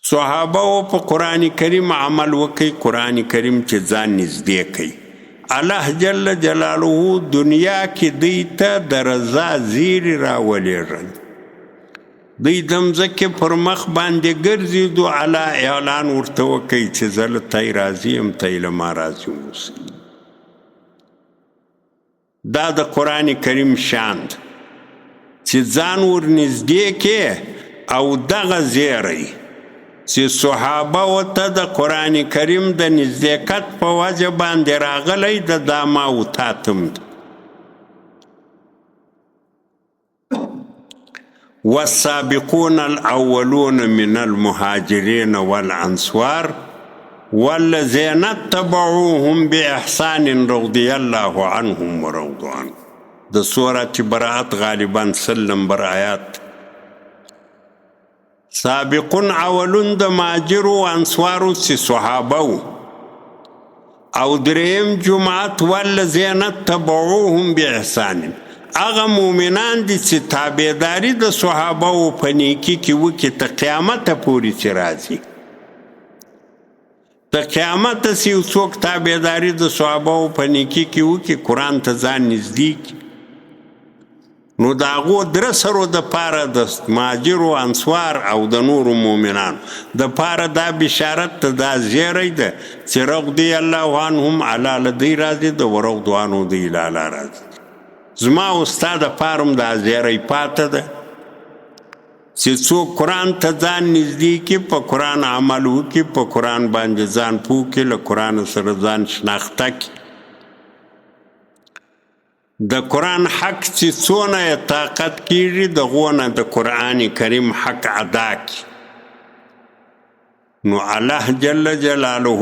صحابه او په قرآن کریم عمل وکي، قرآن کریم چې ځان نږدې کوي. الله جل جلاله دنیا کې دوی ته د رضا زیری راولېږل، دوی د مځکې پر مخ باندې ګرځېدو، الله اعلان ورته وکړي چې زه له تای راضي یم، تای له ما راضي اوسئ. دا د قرآن کریم شان ده چې ځان ورنږدې کې او دغه زیری چې صحابه ورته د قرآن کریم د نزدېکت په وجه باندې راغلی د دا ما و تاتم ده. والسابقون الاولون من المهاجرين والانصار والذين اتبعوهم باحسان رضي الله عنهم ورضوا عنه. د سورة براءت غالبا نمبر آیات. سابقون اولون د مهاجرو و انصارو سی صحابو، او دریم جماعت والذین اتبعوهم باحسان، اغا مومنان دی سی تابعداری د صحابو په نیکی کی وکی تا قیامت پوری سی رازی. تا قیامت سی څوک تابعداری د صحابو په نیکی کی وکی قرآن ته ځان نزدیک، نو د هغو درې سرو د پاره د مهاجرو انصار او د نورو مومنانو د پاره دا بشارت ته دا زیری ده چې رضي الله عنهم الله له دوی راضي ده ورضوا عنه دوی له الله راضي. زما او ستا د پاره هم دا زیری پاته ده چې څوک قرآن ته ځان نږدې کړي، په قرآن عمل وکړي، په قرآن باندې ځان پوه کړي، له قرآن سره ځان شناخته کړي، د قرآن حق چې څونه یې طاقت کېږي دغونه د قرآن کریم حق ادا کړي. نو الله جل جلاله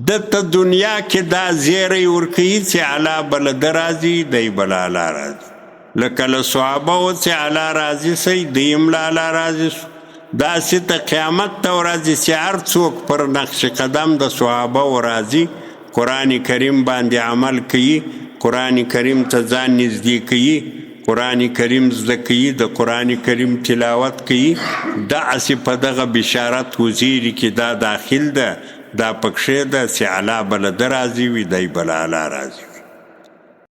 دته دنیا کې دا زیری ورکوي چې الله بله ده راضي دی بله الله راضي، لکه له صحابه چې الله راضي سي دوی هم له الله راضي سو. داسې ته قیامت ته ورځي چې هر څوک پر نقش قدم د صحابه راضي، قرآن کریم باندې عمل کوي، قرآن کریم ته ځان نږدې کوي، قرآن کریم زده کوي، د قرآن کریم تلاوت کوي، داسې په دغه بشارت وزیري کې دا داخل ده، دا پکښې ده چې الله بله ده راضي وي دی بله الله راضي.